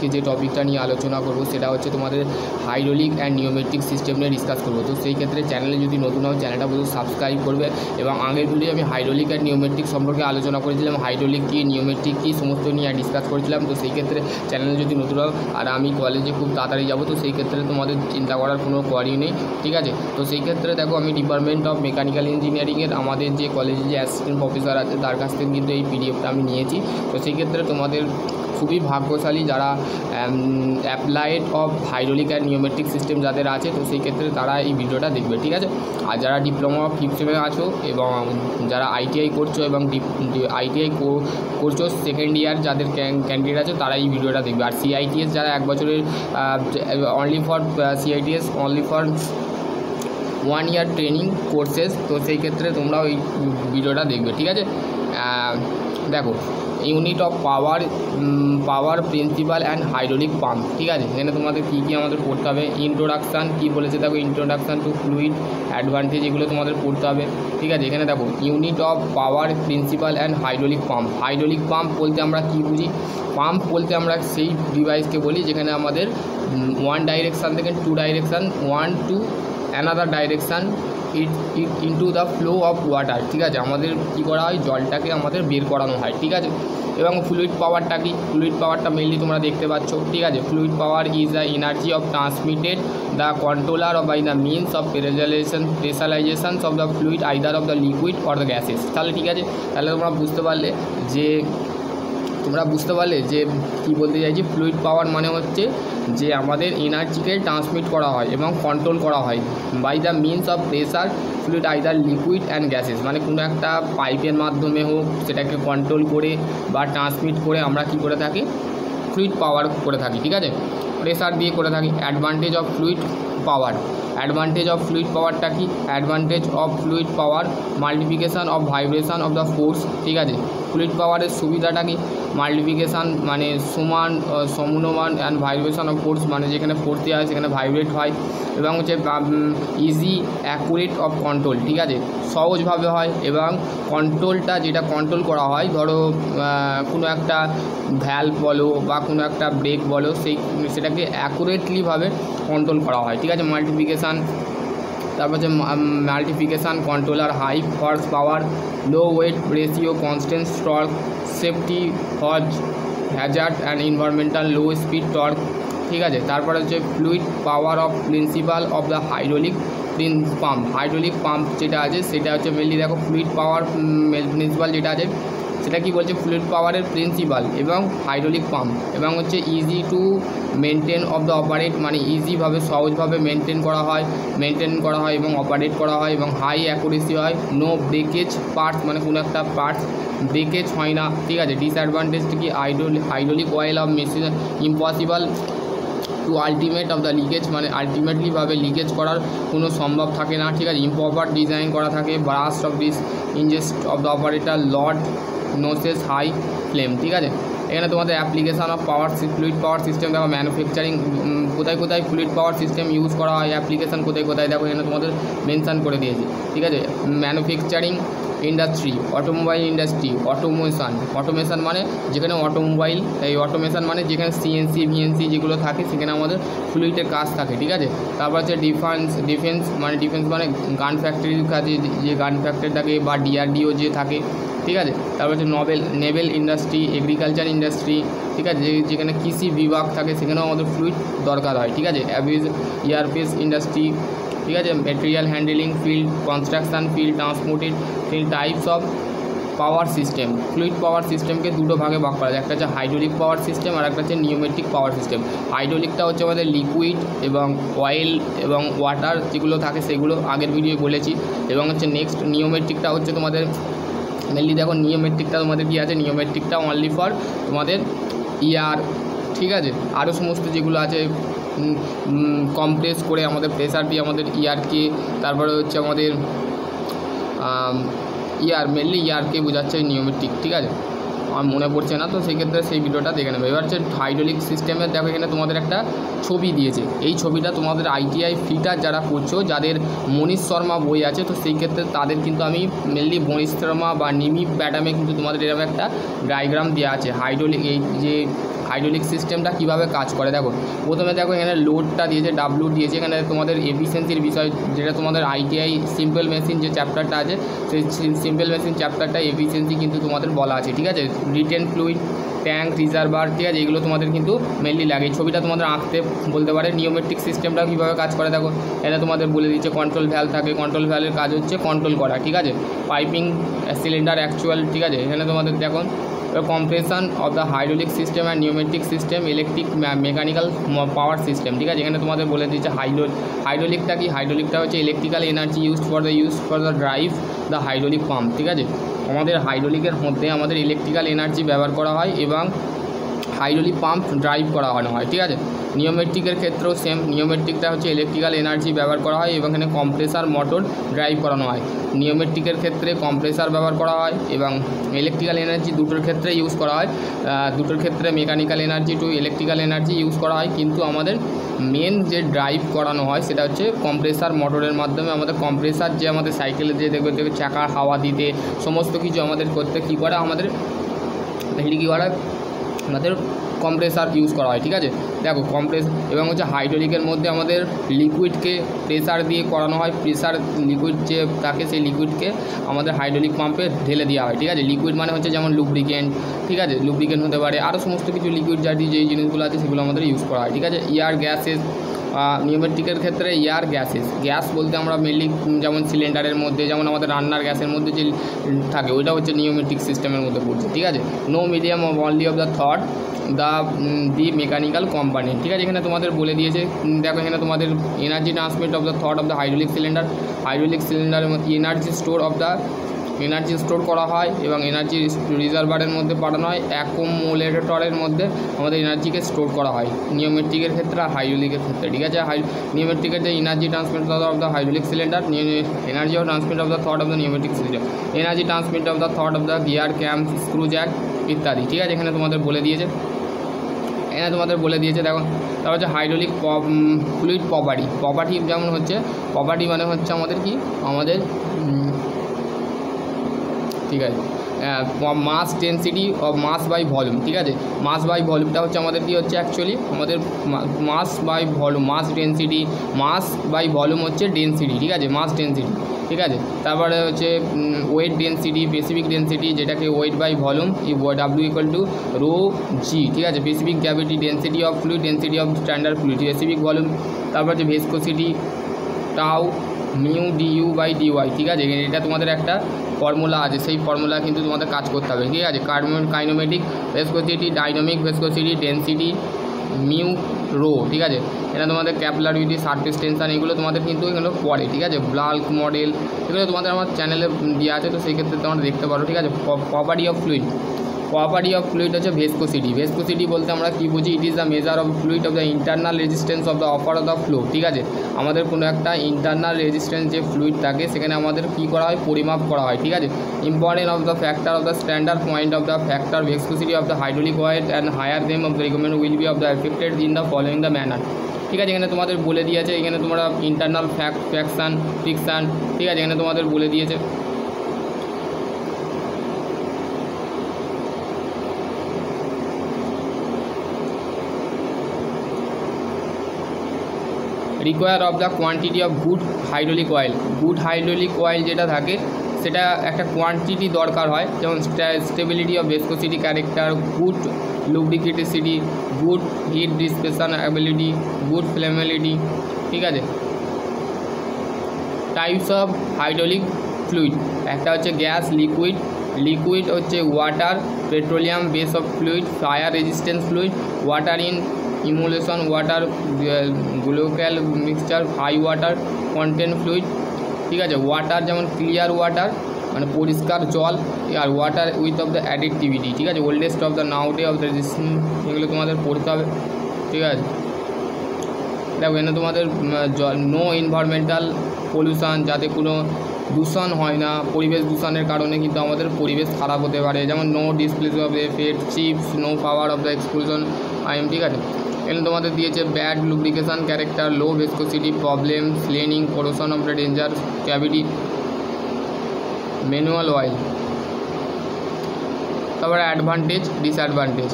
আজকে যে টপিকটা নিয়ে আলোচনা করব সেটা হচ্ছে তোমাদের হাইড্রোলিক অ্যান্ড নিউমেট্রিক সিস্টেম নিয়ে ডিসকাস করবো। তো সেই ক্ষেত্রে চ্যানেলে যদি নতুন হও চ্যানেলটা পুরো সাবস্ক্রাইব করবে। এবং আগের ভিডিও আমি হাইড্রোলিক অ্যান্ড নিউমেট্রিক সম্পর্কে আলোচনা করেছিলাম, হাইড্রোলিক কী নিউমেট্রিক কী সমস্ত নিয়ে ডিসকাস করেছিলাম। তো সেই ক্ষেত্রে চ্যানেলে যদি নতুন হও, আর আমি কলেজে খুব তাড়াতাড়ি যাবো, তো সেই ক্ষেত্রে তোমাদের চিন্তা করার কোনো কোয়ারি নেই, ঠিক আছে। তো সেই ক্ষেত্রে দেখো, আমি ডিপার্টমেন্ট অফ মেকানিক্যাল ইঞ্জিনিয়ারিংয়ের আমাদের যে কলেজে যে অ্যাসিস্ট্যান্ট প্রফেসর আছে তার কাছ থেকে কিন্তু এই পিডিএফটা আমি নিয়েছি। তো সেই ক্ষেত্রে তোমাদের খুবই ভাগ্যশালী যারা applied of hydraulic and pneumatic system যাদের আছে, তো সেই ক্ষেত্রে তারা এই ভিডিওটা দেখবে, ঠিক আছে। আর যারা ডিপ্লোমা 5th সেমে আছো এবং যারা আইটিআই করছো এবং আইটিআই করছো সেকেন্ড ইয়ার যাদের ক্যান্ডিডেট আছে তারা এই ভিডিওটা দেখবে। আর সিআইটিএস যারা 1 বছরের only for CITS only for 1 year training courses, তো সেই ক্ষেত্রে তোমরা ওই ভিডিওটা দেখবে, ঠিক আছে। দেখো, unit of power principal and hydraulic pump, ঠিক আছে। এখানে তোমাদের কী কী আমাদের পড়তে হবে, ইন্ট্রোডাকশান কী বলেছে দেখো, ইন্ট্রোডাকশান টু ফ্লুইড অ্যাডভান্টেজ, এগুলো তোমাদের পড়তে হবে, ঠিক আছে। এখানে দেখো, unit of power principal and hydraulic pump. Hydraulic pump বলতে আমরা কী বুঝি? পাম্প বলতে আমরা সেই ডিভাইসকে বলি যেখানে আমাদের 1 ডাইরেকশান থেকে 2 direction 1 to another direction into the flow of water, ঠিক আছে। আমাদের কী করা হয়, জলটাকে আমাদের বের করানো হয়, ঠিক আছে। এবং ফ্লুইড পাওয়ারটা কি? ফ্লুইড পাওয়ারটা মেনলি তোমরা দেখতে পাচ্ছ, ঠিক আছে। Fluid power is the energy of transmitted the controller by the means of pressurization of the fluid either of the liquid or the gases. তাহলে ঠিক আছে, তাহলে তোমরা বুঝতে পারলে যে কী বলতে চাইছি। ফ্লুইড পাওয়ার মানে হচ্ছে যে আমাদের এনার্জিকে ট্রান্সমিট করা হয় এবং কন্ট্রোল করা হয় by the means of pressure fluid either liquid and gases, মানে কোনো একটা পাইপের মাধ্যমে হোক সেটাকে কন্ট্রোল করে বা ট্রান্সমিট করে আমরা কী করে থাকি, ফ্লুইড পাওয়ার করে থাকি, ঠিক আছে। প্রেসার দিয়ে করে থাকি। Advantage of fluid power, advantage of fluid পাওয়ারটা কি? Advantage of fluid power multiplication of vibration of the force, ঠিক আছে। ফ্লুইড পাওয়ারের সুবিধাটা কি? মাল্টিপ্লিকেশান মানে সমুন্নমান অ্যান্ড ভাইব্রেশন অফ ফোর্স মানে যেখানে ফোর্স দেওয়া হয় সেখানে ভাইব্রেট হয়। এবং হচ্ছে ইজি অ্যাকুরেট অফ কন্ট্রোল, ঠিক আছে, সহজভাবে হয়। এবং কন্ট্রোলটা যেটা কন্ট্রোল করা হয়, ধরো কোনো একটা ভ্যালভ বলো বা কোনো একটা ব্রেক বলো, সেটাকে অ্যাকুরেটলিভাবে কন্ট্রোল করা হয়, ঠিক আছে। মাল্টিপ্লিকেশান, তারপর হচ্ছে multiplication controller, high horse power, low weight ratio, constant torque, safety hazard and environmental, low speed torque, ঠিক আছে। তারপরে হচ্ছে fluid power of principle of the hydraulic pump. Hydraulic pump যেটা আছে সেটা হচ্ছে মেনলি দেখো, ফ্লুইড পাওয়ার প্রিন্সিপাল যেটা আছে সেটা কি বলছে, ফ্লুইড পাওয়ারের প্রিন্সিপাল এবং হাইড্রোলিক পাম্প। এবং হচ্ছে easy to maintain of the operate, মানে ইজিভাবে সহজভাবে মেনটেন করা হয় এবং অপারেট করা হয়। এবং হাই অ্যাকুরেসি হয়, নো ব্রেকেজ পার্টস, মানে কোনো একটা পার্টস ব্রেকেজ হয় না, ঠিক আছে। ডিসঅ্যাডভান্টেজটা কি? Hydraulic oil of machine impossible to ultimate of the leakage, মানে আলটিমেটলিভাবে লিকেজ করার কোনো সম্ভব থাকে না, ঠিক আছে। ইম্প্রপার ডিজাইন করা থাকে। Burst of this ingest of the operator load noses high flame, ঠিক আছে। এখানে তোমাদের application of fluid power system দেখো, ম্যানুফ্যাকচারিং কোথায় ফ্লুইড পাওয়ার সিস্টেম ইউজ করা হয়, অ্যাপ্লিকেশান কোথায় দেখো, এখানে তোমাদের মেনশান করে দিয়েছি, ঠিক আছে। Manufacturing industry, automobile industry, automation মানে যেখানে অটোমোবাইল, এই অটোমেশান মানে যেখানে সিএনসি ভিএনসি যেগুলো থাকে সেখানে আমাদের ফ্লুইডের কাজ থাকে, ঠিক আছে। তারপর হচ্ছে ডিফেন্স মানে গান ফ্যাক্টরির কাজে যে গান ফ্যাক্টরি থাকে বা ডিআরডিও যে থাকে, ঠিক আছে। তারপর হচ্ছে নেভেল ইন্ডাস্ট্রি, এগ্রিকালচার ইন্ডাস্ট্রি, ঠিক আছে, যেখানে কৃষি বিভাগ থাকে সেখানেও আমাদের ফ্লুইড দরকার হয়, ঠিক আছে। এয়ারফেস ইন্ডাস্ট্রি, ঠিক আছে। Material handling field, construction field, transported field. Types of power system, fluid power সিস্টেমকে দুটো ভাগে ভাগ করা যায়, একটা হচ্ছে হাইড্রোলিক পাওয়ার সিস্টেম আর একটা হচ্ছে নিউমেট্রিক পাওয়ার সিস্টেম। হাইড্রোলিকটা হচ্ছে আমাদের লিকুইড এবং অয়েল এবং ওয়াটার যেগুলো থাকে সেগুলো আগের ভিডিও বলেছি। এবং হচ্ছে নেক্সট নিউমেট্রিকটা হচ্ছে তোমাদের মেনলি দেখো, নিউমেট্রিকটা তোমাদের কী আছে, নিউমেট্রিকটা অনলি ফর তোমাদের ইয়ার, ঠিক আছে। আরও সমস্ত যেগুলো আছে কমপ্রেস করে আমাদের প্রেসার দিয়ে আমাদের ইয়ারকে, তারপরে হচ্ছে আমাদের মেনলি ইয়ারকে বোঝাচ্ছে নিউমেট্রিক, ঠিক আছে। আমার মনে পড়ছে না, তো সেই ক্ষেত্রে সেই ভিডিওটা দেখে নেবে। এবার হচ্ছে হাইড্রোলিক সিস্টেমের দেখো, এখানে তোমাদের একটা ছবি দিয়েছে। এই ছবিটা তোমাদের আইটিআই ফিটার যারা করছো, যাদের মনীষ শর্মা বই আছে, তো সেই ক্ষেত্রে তাদের কিন্তু আমি মেনলি মনীষ শর্মা বা নিমি প্যাটামে কিন্তু তোমাদের এরকম একটা ডায়াগ্রাম দেওয়া আছে। হাইড্রোলিক, এই যে হাইড্রোলিক সিস্টেমটা কীভাবে কাজ করে। দেখো প্রথমে দেখো এখানে লোডটা দিয়েছে, ডাব্লু দিয়েছে, এখানে তোমাদের এফিসিয়েন্সির বিষয় যেটা তোমাদের আইটিআই সিম্পল মেশিন যে চ্যাপ্টারটা আছে সেই সিম্পল মেশিন চ্যাপ্টারটা এফিসিয়েন্সি কিন্তু তোমাদের বলা আছে, ঠিক আছে। রিটেন ফ্লুইড, ট্যাঙ্ক, রিজার্ভার, ঠিক আছে, এগুলো তোমাদের কিন্তু মেনলি লাগে। এই ছবিটা তোমাদের আঁকতে বলতে পারে। নিউমেট্রিক সিস্টেমটা কীভাবে কাজ করে দেখো, এটা তোমাদের বলে দিচ্ছে কন্ট্রোল ভ্যালভ থাকে, কন্ট্রোল ভ্যালভের কাজ হচ্ছে কন্ট্রোল করা, ঠিক আছে। পাইপিং, সিলিন্ডার, অ্যাকচুয়াল, ঠিক আছে। এখানে তোমাদের দেখো compression of the hydraulic system and pneumatic system, electric mechanical power system, ঠিক আছে। এখানে তোমাদের বলে দিচ্ছে হাইড্রোলিকটা কি, হাইড্রোলিকটা হচ্ছে electrical energy use for the drive the hydraulic pump, ঠিক আছে। আমাদের হাইড্রোলিকের মধ্যে আমাদের ইলেকট্রিক্যাল এনার্জি ব্যবহার করা হয় এবং হাইড্রোলিক পাম্প ড্রাইভ করানো হয়, ঠিক আছে। নিওমেট্রিকের ক্ষেত্রেও সেম, নিওমেট্রিকটা হচ্ছে ইলেকট্রিক্যাল এনার্জি ব্যবহার করা হয় এবং এখানে কম্প্রেসার মোটর ড্রাইভ করানো হয়। নিওমেট্রিকের ক্ষেত্রে কম্প্রেসার ব্যবহার করা হয় এবং ইলেকট্রিক্যাল এনার্জি দুটোর ক্ষেত্রে ইউজ করা হয়, দুটোর ক্ষেত্রে mechanical energy to electrical energy use করা হয়, কিন্তু আমাদের মেন যে ড্রাইভ করানো হয় সেটা হচ্ছে কম্প্রেসার মোটরের মাধ্যমে। আমাদের কম্প্রেসার যে আমাদের সাইকেলে যে দেখবে চাকার হাওয়া দিতে সমস্ত কিছু আমাদের করতে কী করে, আমাদের কী করা আমাদের কম্প্রেসার ইউজ করা হয়, ঠিক আছে। দেখো কম্প্রেস এবং হচ্ছে হাইড্রোলিকের মধ্যে আমাদের লিকুইডকে প্রেসার দিয়ে করানো হয়, প্রেসার লিকুইড যে থাকে সেই লিকুইডকে আমাদের হাইড্রোলিক পাম্পে ঢেলে দেওয়া হয়, ঠিক আছে। লিকুইড মানে হচ্ছে যেমন লুব্রিকেন্ট, ঠিক আছে, লুব্রিকেন্ট হতে পারে, আরও সমস্ত কিছু লিকুইড জাতীয় যেই জিনিসগুলো আছে সেগুলো আমাদের ইউজ করা হয়, ঠিক আছে। এয়ার গ্যাসেস, নিউমেট্রিকের ক্ষেত্রে এয়ার গ্যাসেস, গ্যাস বলতে আমরা মেনলি যেমন সিলিন্ডারের মধ্যে যেমন আমাদের রান্নার গ্যাসের মধ্যে যে থাকে ওইটা হচ্ছে নিউমেট্রিক সিস্টেমের মধ্যে পড়ছে, ঠিক আছে। No medium of only of the thought the mechanical company, ঠিক আছে। এখানে তোমাদের বলে দিয়েছে, দেখো এখানে তোমাদের energy transmit of the thought of the hydraulic সিলিন্ডারের মধ্যে এনার্জি স্টোর করা হয় এবং এনার্জি রিজার্ভারের মধ্যে পাঠানো হয়, অ্যাকুমুলেটরের মধ্যে আমাদের এনার্জিকে স্টোর করা হয় নিওমেট্রিকের ক্ষেত্রে আর হাইড্রোলিকের ক্ষেত্রে, ঠিক আছে। নিওমেট্রিকের যে energy transmit of the hydraulic cylinder, energy of transmit of the thought of the pneumatic cylinder, energy transmit of the thought of the gear, camp, screw jack ইত্যাদি, ঠিক আছে। এখানে তোমাদের বলে দিয়েছে দেখো। তারপর হচ্ছে হাইড্রোলিক ফ্লুইড প্রপার্টি যেমন হচ্ছে প্রপার্টি মানে হচ্ছে আমাদের কি আমাদের ঠিক আছে mass density of mass by volume, ঠিক আছে। মাস বাই ভলিউমটা হচ্ছে আমাদের কি হচ্ছে অ্যাকচুয়ালি আমাদের mass by volume, mass by volume হচ্ছে ডেন্সিটি, ঠিক আছে, মাস ডেন্সিটি, ঠিক আছে। তারপরে হচ্ছে ওয়েট ডেন্সিটি, স্পেসিফিক ডেন্সিটি যেটাকে weight by volume W equal to rho G, ঠিক আছে। Specific gravity, density of fluid, density of standard fluid, specific volume. তারপর হচ্ছে viscosity tau mu D U by D Y, ঠিক আছে। এটা তোমাদের একটা ফর্মুলা আছে, সেই ফর্মুলা কিন্তু তোমাদের কাজ করতে হবে, ঠিক আছে। কাইনোমেটিক ভেসকোসিটি, ডাইনামিক ভেসকোসিটি, ডেন্সিটি, মিউ রো, ঠিক আছে। এটা তোমাদের ক্যাপিলারিটি, সারফেস টেনশন, এগুলো তোমাদের কিন্তু এগুলো পড়ে, ঠিক আছে। ব্লাল্ক মডেল এগুলো তোমাদের আমার চ্যানেলে দেওয়া আছে, তো সেই ক্ষেত্রে তোমরা দেখতে পারো, ঠিক আছে। প্রপার্টি অফ ফ্লুইড হচ্ছে ভেসকোসিটি বলতে আমরা কী বুঝি, ইট is the measure of fluid of the internal resistance of the offer of the flow, ঠিক আছে। আমাদের কোনো একটা ইন্টারনাল রেজিস্ট্যান্স যে ফ্লুইড থাকে সেখানে আমাদের কী করা হয়, পরিমাপ করা হয়, ঠিক আছে। Important of the factor of the standard point of the factor viscosity of the hydraulic oil and higher them of the recommend will be of the effected in the following the manner, ঠিক আছে। এখানে তোমাদের বলে দিয়েছে, এখানে তোমরা internal friction, ঠিক আছে, এখানে তোমাদের বলে দিয়েছে। Require of the quantity of good hydraulic oil যেটা থাকে সেটা একটা কোয়ান্টিটি দরকার হয়, যেমন stability of viscosity character, good lubricity, good heat dissipation ability, good flammability, ঠিক আছে। টাইপস অফ হাইড্রোলিক ফ্লুইড, একটা হচ্ছে গ্যাস, লিকুইড হচ্ছে water, petroleum base of fluid, fire resistance fluid, water in emulsion, water glycol mixture, high water content fluid, ঠিক আছে। Water যেমন clear water মানে পরিষ্কার জল, আর ওয়াটার উইথ অফ দ্য অ্যাডিকটিভিটি, ঠিক আছে। Oldest of the nowaday of the resistance, এগুলো তোমাদের পড়তে হবে, ঠিক আছে। দেখো এখানে তোমাদের নো এনভায়রনমেন্টাল পলিউশন, যাতে কোনো দূষণ হয় না, পরিবেশ দূষণের কারণে কিন্তু আমাদের পরিবেশ খারাপ হতে পারে, যেমন no displace of effect, chips, no power of the exclusion ঠিক আছে। এখানে তোমাদের দিয়েছে bad lubrication character, low viscosity, problem, স্লেনিং, corrosion of the danger cavity, manual oil. তারপরে advantage, disadvantage,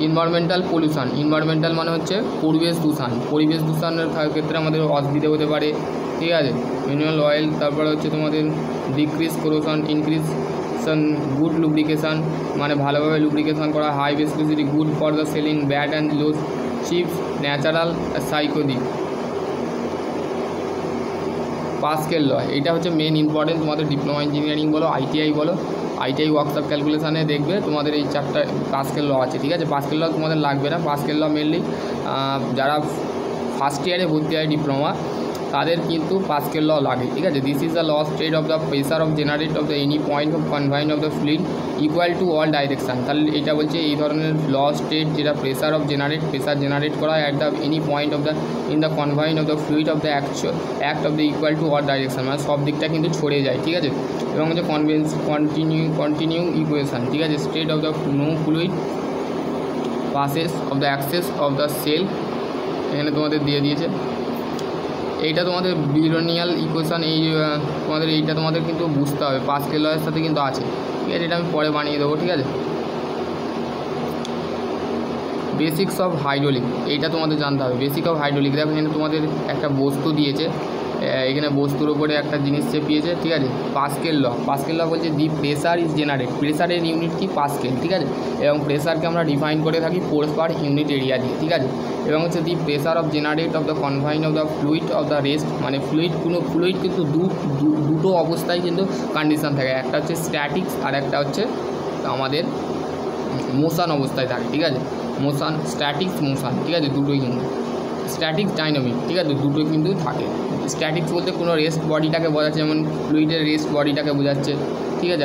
environmental pollution, environmental মানে হচ্ছে পরিবেশ দূষণ, পরিবেশ দূষণের ক্ষেত্রে আমাদের অসুবিধা হতে পারে, ঠিক আছে। মিনারেল অয়েল, তারপরে হচ্ছে তোমাদের ডিক্রিজ কোরোশন, ইনক্রিজশন গুড লুব্রিকেশন মানে ভালোভাবে লুব্রিকেশন করা, high viscosity good for the sealing, bad and low chips, natural সাইকোদিক। পাস্কেল ল, এটা হচ্ছে মেন ইম্পর্টেন্ট তোমাদের ডিপ্লোমা ইঞ্জিনিয়ারিং বলো, আইটিআই বলো, আইটিআই ওয়ার্কশপ ক্যালকুলেশানে দেখবে তোমাদের এই চারটা পাস্কেল ল আছে, ঠিক আছে। পাস্কেল ল তোমাদের লাগবে না, পাস্কেল ল মেনলি যারা ফার্স্ট ইয়ারে ভর্তি হয় ডিপ্লোমা তাদের কিন্তু পাস্কেল ল লাগে, ঠিক আছে। This is the law state of the pressure of generate of the any point of confine of the fluid equal to all direction. তাহলে এটা বলছে এই ধরনের ল স্টেট যেটা pressure of generate, pressure generate করা at the any point of the in the confine of the fluid of the act of the equal to all direction, মানে সব দিকটা কিন্তু ছড়ে যায়, ঠিক আছে। এবং হচ্ছে কন্টিনিউ ইকুয়েশান, ঠিক আছে। State of the no fluid passes of the access of the cell, এখানে তোমাদের দিয়ে দিয়েছে। এইটা তোমাদের বিরোনিয়াল ইকুয়েশান, এই তোমাদের এইটা তোমাদের কিন্তু বুঝতে হবে, পাস্কেল লয়ের সাথে কিন্তু আছে, ঠিক আছে। এটা আমি পরে বানিয়ে দেবো, ঠিক আছে। বেসিক্স অফ হাইড্রোলিক, এইটা তোমাদের জানতে হবে। বেসিক অফ হাইড্রোলিক, দেখো এখানে তোমাদের একটা বস্তু দিয়েছে, এখানে বস্তুর ওপরে একটা জিনিস চেপিয়েছে, ঠিক আছে। পাস্কেল ল, পাস্কেল ল বলছে দি প্রেসার ইজ জেনারেট, প্রেসারের ইউনিট কি পাস্কেল, ঠিক আছে। এবং প্রেসারকে আমরা ডিফাইন করে থাকি ফোর্স পার ইউনিট এরিয়া দিয়ে, ঠিক আছে। এবং হচ্ছে the pressure of generate of the confine of the fluid of the rest, মানে কোনো ফ্লুইড কিন্তু দুটো অবস্থায় কিন্তু কন্ডিশন থাকে, একটা হচ্ছে স্ট্যাটিক্স আর একটা হচ্ছে আমাদের মোশন অবস্থায় থাকে, ঠিক আছে। মোশন, স্ট্যাটিক্স মোশন, ঠিক আছে, দুটোই কিন্তু স্ট্যাটিক্স ডাইনামিক, ঠিক আছে, দুটোই কিন্তু থাকে। স্ট্যাটিক্স বলতে কোনো রেস্ট বডিটাকে বোঝাচ্ছে, যেমন ফ্লুইডের রেস্ট বডিটাকে বোঝাচ্ছে, ঠিক আছে।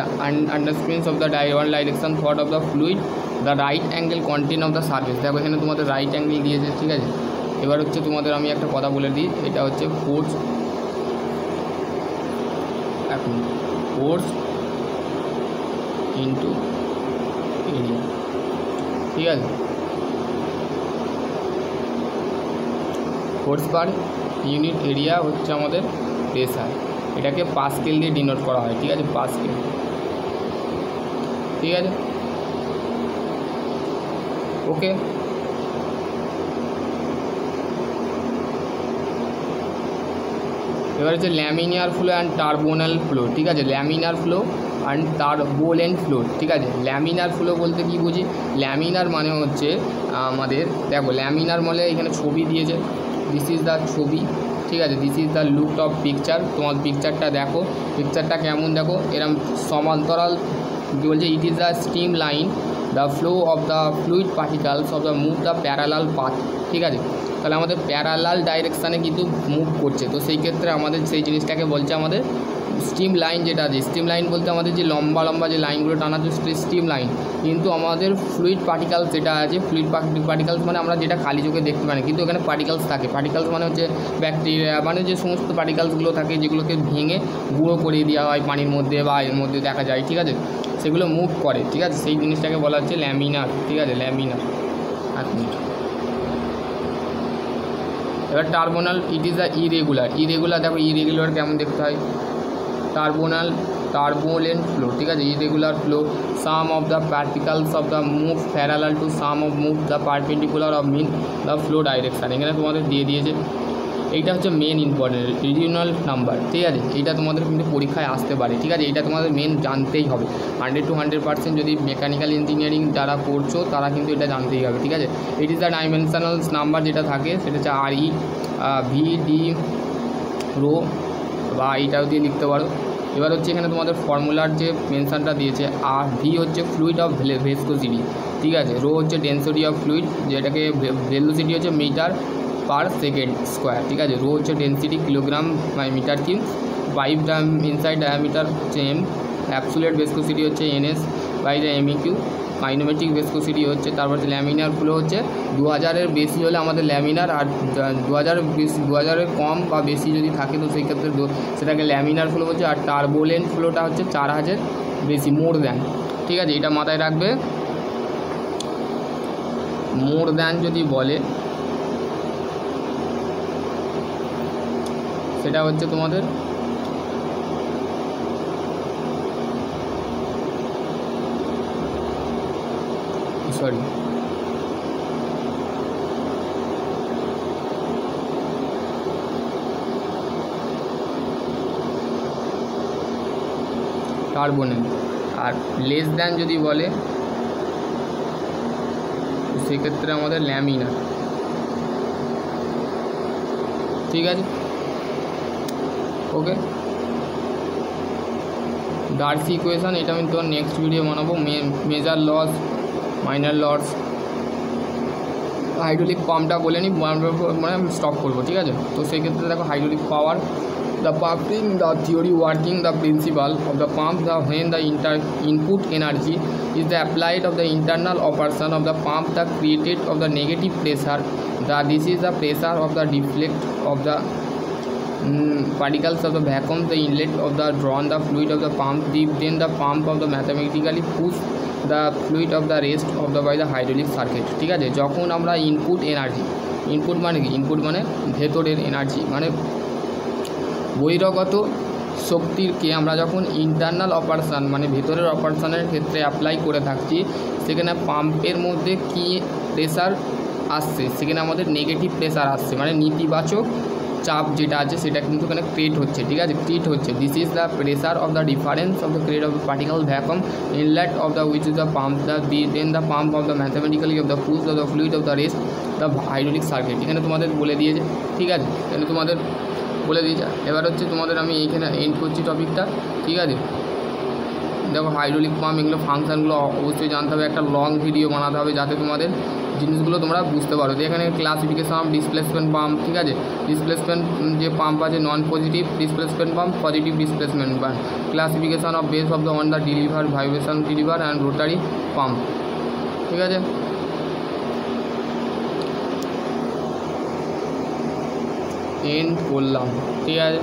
Under springs of the one direction thought of the fluid the right angle content of the surface, দেখো এখানে তোমাদের রাইট অ্যাঙ্গেল দিয়েছে, ঠিক আছে। এবার হচ্ছে তোমাদের আমি একটা কথা বলে দিই, এটা হচ্ছে ফোর্স, এখন ফোর্স ইন্টু এরিয়া, ঠিক আছে। ফোর্স পার ইউনিট এরিয়া হচ্ছে আমাদের প্রেসার, এটাকে পাস্কেল দিয়ে ডিনোট করা হয়, ঠিক আছে, পাস্কেল, ঠিক আছে, ওকে। এবার হচ্ছে ল্যামিনার ফ্লো অ্যান্ড টার্বোনাল ফ্লো, ঠিক আছে। ল্যামিনার ফ্লো অ্যান্ড টার্বোলেন্ট ফ্লো, ঠিক আছে। ল্যামিনার ফ্লো বলতে কী বুঝি, ল্যামিনার মানে হচ্ছে আমাদের, দেখো ল্যামিনার মানে এখানে ছবি দিয়েছে, দিস ইজ দ্য ছবি, ঠিক আছে। This is the look of picture, তোমার পিকচারটা দেখো, পিকচারটা কেমন দেখো, এরম সমান্তরাল কী বলছে, it is the steam line the flow of the fluid particles of the move the parallel path, ঠিক আছে। তাহলে আমাদের প্যারালাল ডাইরেকশানে কিন্তু মুভ করছে, তো সেই ক্ষেত্রে আমাদের সেই জিনিসটাকে বলছে আমাদের স্টিম লাইন, যেটা আছে স্টিম লাইন বলতে আমাদের যে লম্বা লম্বা যে লাইনগুলো টানা হচ্ছে স্টিম লাইন। কিন্তু আমাদের ফ্লুইড পার্টিকালস যেটা আছে, ফ্লুইড পার্টিকালস মানে আমরা যেটা খালি চোখে দেখতে পাই, কিন্তু এখানে পার্টিকালস থাকে। পার্টিকালস মানে হচ্ছে ব্যাকটেরিয়া, মানে যে সমস্ত পার্টিকালসগুলো থাকে যেগুলোকে ভেঙে গুঁড়ো করে দেওয়া হয় পানির মধ্যে বা এর মধ্যে দেখা যায়, ঠিক আছে, সেগুলো মুভ করে, ঠিক আছে। সেই জিনিসটাকে বলা হচ্ছে ল্যামিনার, ঠিক আছে, ল্যামিনার। এবার টার্বোনাল, it is the irregular, irregular দেখো ইরেগুলার কেমন দেখতে হয়, টার্বোলেন্ট ফ্লো, ঠিক আছে, irregular flow, some of the particles of the move parallel to some of move the perpendicular of mean the flow direction, এখানে তোমাদের দিয়ে দিয়েছে। এইটা হচ্ছে মেন ইম্পর্টেন্ট রিজিওনাল নাম্বার, ঠিক আছে। এইটা তোমাদের কিন্তু পরীক্ষায় আসতে পারে, ঠিক আছে। এইটা তোমাদের মেন জানতেই হবে, 100 to 100% যদি মেকানিক্যাল ইঞ্জিনিয়ারিং যারা করছো তারা কিন্তু এটা জানতেই হবে, ঠিক আছে। ইট ইজ দ্য ডাইমেনশনাল নাম্বার যেটা থাকে সেটা হচ্ছে RE VD রো, বা এইটাও দিয়ে লিখতে পারো। এবার হচ্ছে এখানে তোমাদের ফর্মুলার যে মেনশানটা দিয়েছে, আর ভি হচ্ছে ফ্লুইড অফ ভেসকোসিটি, ঠিক আছে। রো হচ্ছে ডেন্সিটি অফ ফ্লুইড, যেটাকে ভেলোসিটি হচ্ছে মিটার পার সেকেন্ড স্কোয়ার, ঠিক আছে। রো হচ্ছে density kilogram by metre cube, pipe inside diameter হচ্ছে এম, অ্যাবসোলিউট ভিসকোসিটি হচ্ছে NS by the MEQ, kinematic viscosity হচ্ছে, তারপর হচ্ছে ল্যামিনার ফ্লো হচ্ছে 2000-এর বেশি হলে আমাদের ল্যামিনার, আর 2000-এর কম বা বেশি যদি থাকে তো সেই ক্ষেত্রে সেটাকে ল্যামিনার ফ্লো হচ্ছে। আর টার্বোলেন্ট ফ্লোটা হচ্ছে 4000 বেশি, মোর দ্যান, ঠিক আছে। এটা মাথায় রাখবে, মোর দ্যান যদি বলে সেটা হচ্ছে তোমাদের কার্বনেল। আর লেস দ্যান যদি বলে সেক্ষেত্রে আমাদের ল্যামিনার। ঠিক আছে, ওকে। ডার্সি ইকুয়েশন এটা আমি তোর নেক্সট ভিডিও বানাবো। Major loss, minor loss, hydraulic পাম্পটা বলে নিই, মানে আমি স্টপ করবো। ঠিক আছে, তো সেক্ষেত্রে দেখো hydraulic power, the pumping, the theory working, the principal of the pump, the when the input energy is the applied of the internal operation of the pump, the created of the negative pressure, this is the pressure of the deflect of the particles of the vacuum, the inlet of the drawn the fluid of the pump, then the pump of the mathematically push the fluid of the rest of the by the hydraulic circuit। ঠিক আছে, যখন আমরা input energy, input মানে কি, input মানে ভেতরের energy, মানে বহিরাগত শক্তিকে আমরা যখন ইন্টারনাল অপারেশান মানে ভেতরের অপারেশানের ক্ষেত্রে অ্যাপ্লাই করে থাকছি, সেখানে পাম্পের মধ্যে কি প্রেসার আসছে, সেখানে আমাদের নেগেটিভ প্রেসার আসছে, মানে নেতিবাচক চাপ যেটা আছে সেটা কিন্তু এখানে ক্রিয়েট হচ্ছে। ঠিক আছে, ক্রিয়েট হচ্ছে। This is the pressure of the difference of the create of the particle vacuum inlet of the which is the pump, then the pump of the mathematically of the push of the fluid of the rest the hydraulic circuit. এখানে তোমাদের বলে দিয়েছে। ঠিক আছে, এখানে তোমাদের বলে দিয়েছে। এবার হচ্ছে তোমাদের আমি এইখানে এন্ড করছি টপিকটা। ঠিক আছে, দেখো হাইড্রোলিক পাম্প এগুলো ফাংশানগুলো অবশ্যই জানতে হবে, একটা লং ভিডিও বানাতে হবে যাতে তোমাদের জিনিসগুলো তোমরা বুঝতে পারো। এখানে ক্লাসিফিকেশন অফ ডিসপ্লেসমেন্ট পাম্প। ঠিক আছে, ডিসপ্লেসমেন্ট যে পাম্প আছে, non positive displacement pump, positive displacement pump, classification of base of the on the deliver, vibration deliver and rotary pump. ঠিক আছে, এন্ড করলাম। ঠিক আছে।